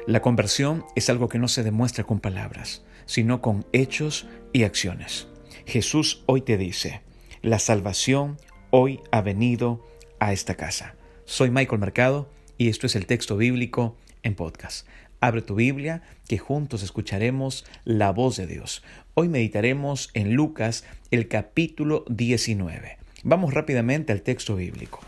La conversión es algo que no se demuestra con palabras, sino con hechos y acciones. Jesús hoy te dice, la salvación hoy ha venido a esta casa. Soy Michael Mercado y esto es el texto bíblico en podcast. Abre tu Biblia, que juntos escucharemos la voz de Dios. Hoy meditaremos en Lucas, el capítulo 19. Vamos rápidamente al texto bíblico.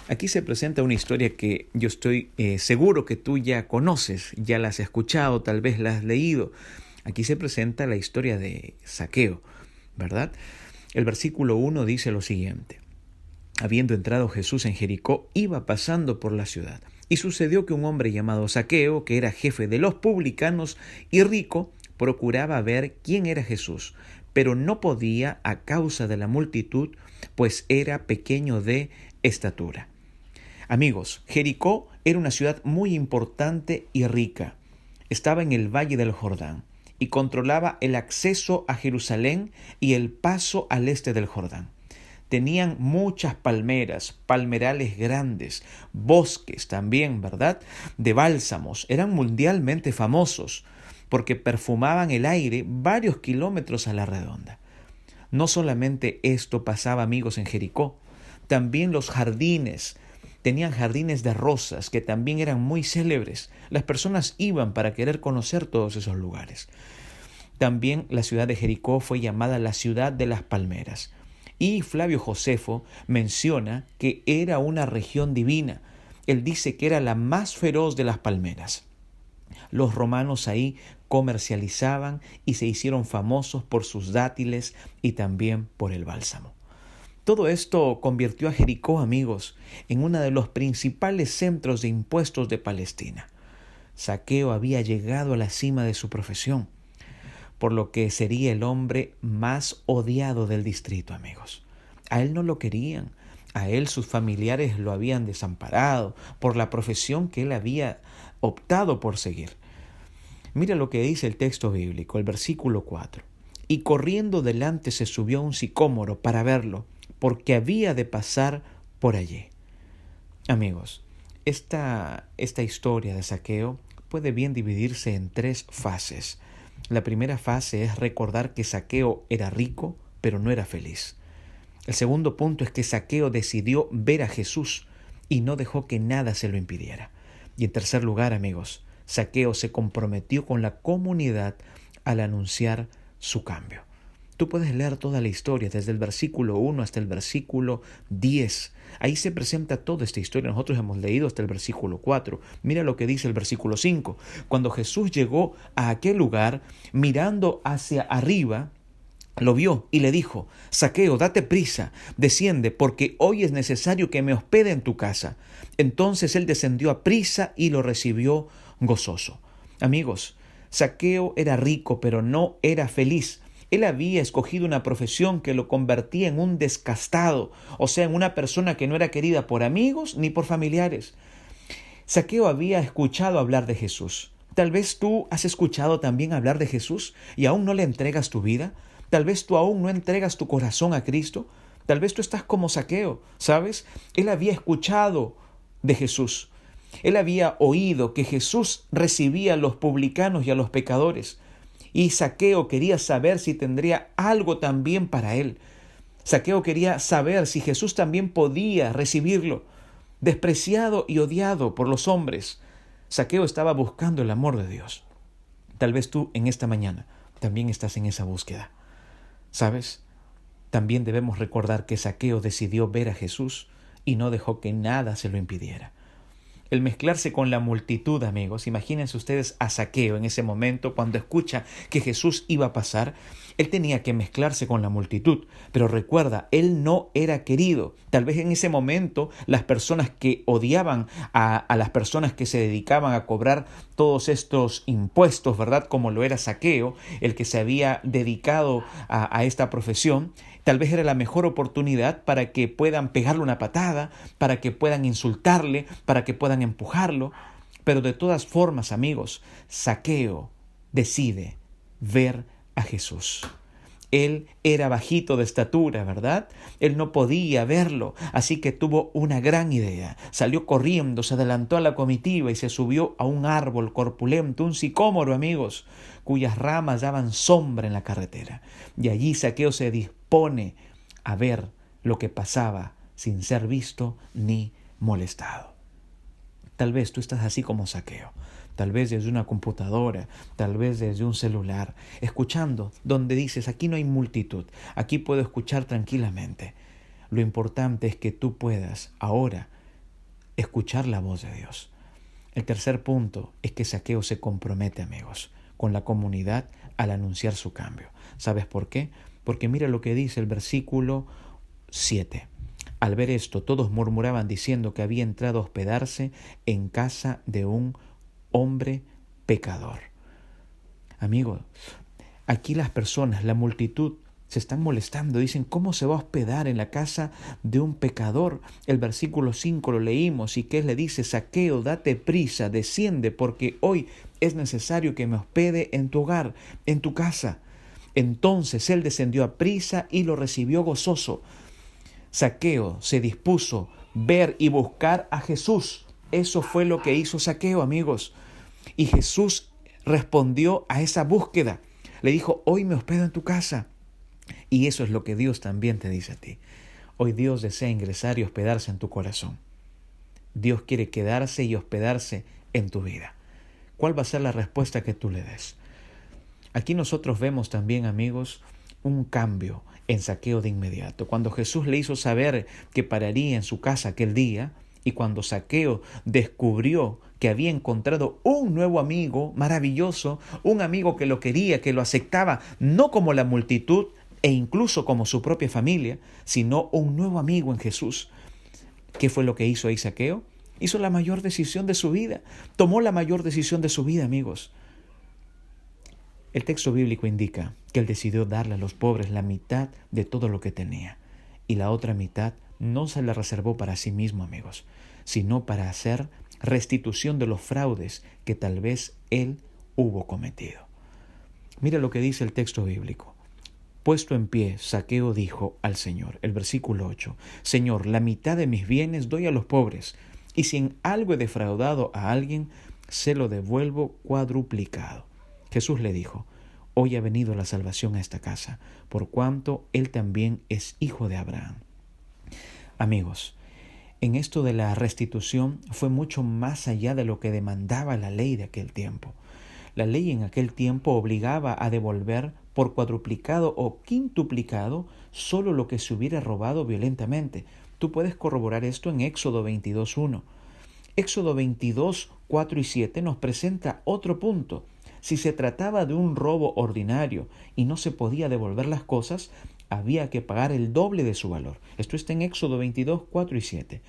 Aquí se presenta una historia que yo estoy seguro que tú ya conoces, ya la has escuchado, tal vez la has leído. Aquí se presenta la historia de Zaqueo, ¿verdad? El versículo 1 dice lo siguiente. Habiendo entrado Jesús en Jericó, iba pasando por la ciudad. Y sucedió que un hombre llamado Zaqueo, que era jefe de los publicanos y rico, procuraba ver quién era Jesús, pero no podía a causa de la multitud, pues era pequeño de estatura. Amigos, Jericó era una ciudad muy importante y rica. Estaba en el valle del Jordán y controlaba el acceso a Jerusalén y el paso al este del Jordán. Tenían muchas palmeras, palmerales grandes, bosques también, ¿verdad? De bálsamos. Eran mundialmente famosos porque perfumaban el aire varios kilómetros a la redonda. No solamente esto pasaba, amigos, en Jericó, también los jardines. Tenían jardines de rosas que también eran muy célebres. Las personas iban para querer conocer todos esos lugares. También la ciudad de Jericó fue llamada la ciudad de las palmeras. Y Flavio Josefo menciona que era una región divina. Él dice que era la más feroz de las palmeras. Los romanos ahí comercializaban y se hicieron famosos por sus dátiles y también por el bálsamo. Todo esto convirtió a Jericó, amigos, en uno de los principales centros de impuestos de Palestina. Zaqueo había llegado a la cima de su profesión, por lo que sería el hombre más odiado del distrito, amigos. A él no lo querían, a él sus familiares lo habían desamparado por la profesión que él había optado por seguir. Mira lo que dice el texto bíblico, el versículo 4. Y corriendo delante se subió a un sicómoro para verlo, porque había de pasar por allí. Amigos, esta historia de Zaqueo puede bien dividirse en tres fases. La primera fase es recordar que Zaqueo era rico, pero no era feliz. El segundo punto es que Zaqueo decidió ver a Jesús y no dejó que nada se lo impidiera. Y en tercer lugar, amigos, Zaqueo se comprometió con la comunidad al anunciar su cambio. Tú puedes leer toda la historia, desde el versículo 1 hasta el versículo 10. Ahí se presenta toda esta historia. Nosotros hemos leído hasta el versículo 4. Mira lo que dice el versículo 5. Cuando Jesús llegó a aquel lugar, mirando hacia arriba, lo vio y le dijo, Zaqueo, date prisa, desciende, porque hoy es necesario que me hospede en tu casa. Entonces él descendió a prisa y lo recibió gozoso. Amigos, Zaqueo era rico, pero no era feliz. Él había escogido una profesión que lo convertía en un descastado, o sea, en una persona que no era querida por amigos ni por familiares. Zaqueo había escuchado hablar de Jesús. Tal vez tú has escuchado también hablar de Jesús y aún no le entregas tu vida. Tal vez tú aún no entregas tu corazón a Cristo. Tal vez tú estás como Zaqueo, ¿sabes? Él había escuchado de Jesús. Él había oído que Jesús recibía a los publicanos y a los pecadores. Y Zaqueo quería saber si tendría algo también para él. Zaqueo quería saber si Jesús también podía recibirlo. Despreciado y odiado por los hombres, Zaqueo estaba buscando el amor de Dios. Tal vez tú en esta mañana también estás en esa búsqueda. ¿Sabes? También debemos recordar que Zaqueo decidió ver a Jesús y no dejó que nada se lo impidiera. El mezclarse con la multitud, amigos, imagínense ustedes a Zaqueo en ese momento cuando escucha que Jesús iba a pasar. Él tenía que mezclarse con la multitud, pero recuerda, él no era querido. Tal vez en ese momento las personas que odiaban a las personas que se dedicaban a cobrar todos estos impuestos, ¿verdad? Como lo era Zaqueo, el que se había dedicado a esta profesión, tal vez era la mejor oportunidad para que puedan pegarle una patada, para que puedan insultarle, para que puedan empujarlo. Pero de todas formas, amigos, Zaqueo decide ver a Jesús. Él era bajito de estatura, ¿verdad? Él no podía verlo, así que tuvo una gran idea. Salió corriendo, se adelantó a la comitiva y se subió a un árbol corpulento, un sicómoro, amigos, cuyas ramas daban sombra en la carretera. Y allí Zaqueo se dispone a ver lo que pasaba sin ser visto ni molestado. Tal vez tú estás así como Zaqueo, tal vez desde una computadora, tal vez desde un celular, escuchando donde dices, aquí no hay multitud, aquí puedo escuchar tranquilamente. Lo importante es que tú puedas ahora escuchar la voz de Dios. El tercer punto es que Zaqueo se compromete, amigos, con la comunidad al anunciar su cambio. ¿Sabes por qué? Porque mira lo que dice el versículo 7. Al ver esto, todos murmuraban diciendo que había entrado a hospedarse en casa de un hombre pecador. Amigos, aquí las personas, la multitud, se están molestando. Dicen, ¿cómo se va a hospedar en la casa de un pecador? El versículo 5 lo leímos y que le dice, Zaqueo, date prisa, desciende, porque hoy es necesario que me hospede en tu hogar, en tu casa. Entonces él descendió a prisa y lo recibió gozoso. Zaqueo se dispuso a ver y buscar a Jesús. Eso fue lo que hizo Zaqueo, amigos. Y Jesús respondió a esa búsqueda. Le dijo, hoy me hospedo en tu casa. Y eso es lo que Dios también te dice a ti. Hoy Dios desea ingresar y hospedarse en tu corazón. Dios quiere quedarse y hospedarse en tu vida. ¿Cuál va a ser la respuesta que tú le des? Aquí nosotros vemos también, amigos, un cambio en Zaqueo de inmediato. Cuando Jesús le hizo saber que pararía en su casa aquel día, y cuando Zaqueo descubrió que había encontrado un nuevo amigo maravilloso, un amigo que lo quería, que lo aceptaba, no como la multitud e incluso como su propia familia, sino un nuevo amigo en Jesús. ¿Qué fue lo que hizo ahí Zaqueo? Hizo la mayor decisión de su vida, tomó la mayor decisión de su vida, amigos. El texto bíblico indica que él decidió darle a los pobres la mitad de todo lo que tenía, y la otra mitad no se la reservó para sí mismo, amigos, sino para hacer restitución de los fraudes que tal vez él hubo cometido. Mira lo que dice el texto bíblico. Puesto en pie, Zaqueo dijo al Señor, el versículo 8, Señor, la mitad de mis bienes doy a los pobres, y si en algo he defraudado a alguien, se lo devuelvo cuadruplicado. Jesús le dijo, hoy ha venido la salvación a esta casa, por cuanto él también es hijo de Abraham. Amigos, en esto de la restitución fue mucho más allá de lo que demandaba la ley de aquel tiempo. La ley en aquel tiempo obligaba a devolver por cuadruplicado o quintuplicado solo lo que se hubiera robado violentamente. Tú puedes corroborar esto en Éxodo 22:1. Éxodo 22:4 y 7 nos presenta otro punto. Si se trataba de un robo ordinario y no se podía devolver las cosas, había que pagar el doble de su valor. Esto está en Éxodo 22:4 y 7.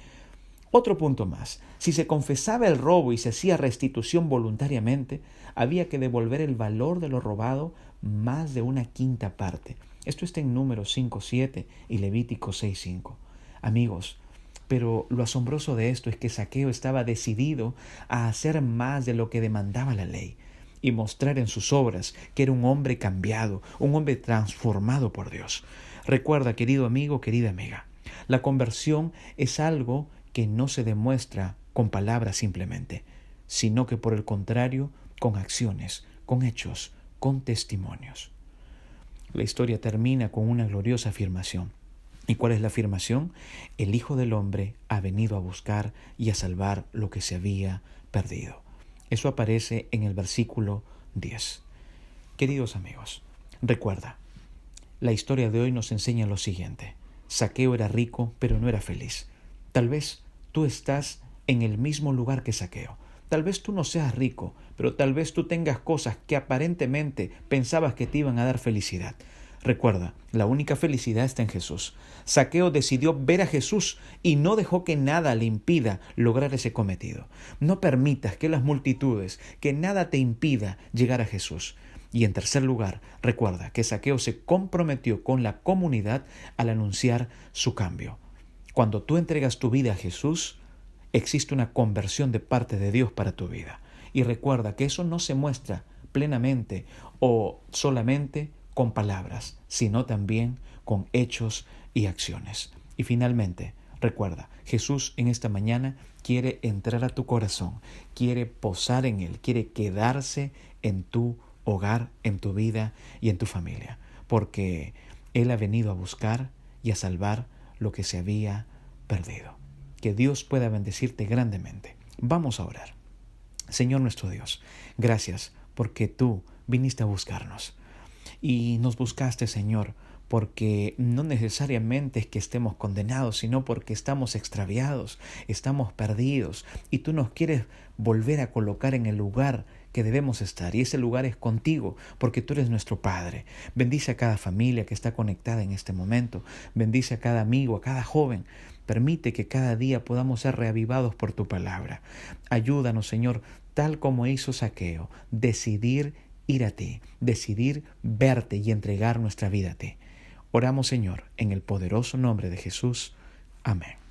Otro punto más. Si se confesaba el robo y se hacía restitución voluntariamente, había que devolver el valor de lo robado más de una quinta parte. Esto está en Números 5:7 y Levítico 6:5. Amigos, pero lo asombroso de esto es que Zaqueo estaba decidido a hacer más de lo que demandaba la ley y mostrar en sus obras que era un hombre cambiado, un hombre transformado por Dios. Recuerda, querido amigo, querida amiga, la conversión es algo que no se demuestra con palabras simplemente, sino que por el contrario, con acciones, con hechos, con testimonios. La historia termina con una gloriosa afirmación. ¿Y cuál es la afirmación? El Hijo del Hombre ha venido a buscar y a salvar lo que se había perdido. Eso aparece en el versículo 10. Queridos amigos, recuerda, la historia de hoy nos enseña lo siguiente. Zaqueo era rico, pero no era feliz. Tal vez tú estás en el mismo lugar que Zaqueo. Tal vez tú no seas rico, pero tal vez tú tengas cosas que aparentemente pensabas que te iban a dar felicidad. Recuerda, la única felicidad está en Jesús. Zaqueo decidió ver a Jesús y no dejó que nada le impida lograr ese cometido. No permitas que las multitudes, que nada te impida llegar a Jesús. Y en tercer lugar, recuerda que Zaqueo se comprometió con la comunidad al anunciar su cambio. Cuando tú entregas tu vida a Jesús, existe una conversión de parte de Dios para tu vida. Y recuerda que eso no se muestra plenamente o solamente con palabras, sino también con hechos y acciones. Y finalmente, recuerda, Jesús en esta mañana quiere entrar a tu corazón, quiere posar en él, quiere quedarse en tu hogar, en tu vida y en tu familia, porque Él ha venido a buscar y a salvar lo que se había perdido. Que Dios pueda bendecirte grandemente. Vamos a orar. Señor nuestro Dios, gracias porque tú viniste a buscarnos. Y nos buscaste, Señor, porque no necesariamente es que estemos condenados, sino porque estamos extraviados, estamos perdidos, y tú nos quieres volver a colocar en el lugar que debemos estar, y ese lugar es contigo, porque tú eres nuestro Padre. Bendice a cada familia que está conectada en este momento, bendice a cada amigo, a cada joven. Permite que cada día podamos ser reavivados por tu palabra. Ayúdanos, Señor, tal como hizo Zaqueo, decidir ir a ti, decidir verte y entregar nuestra vida a ti. Oramos, Señor, en el poderoso nombre de Jesús. Amén.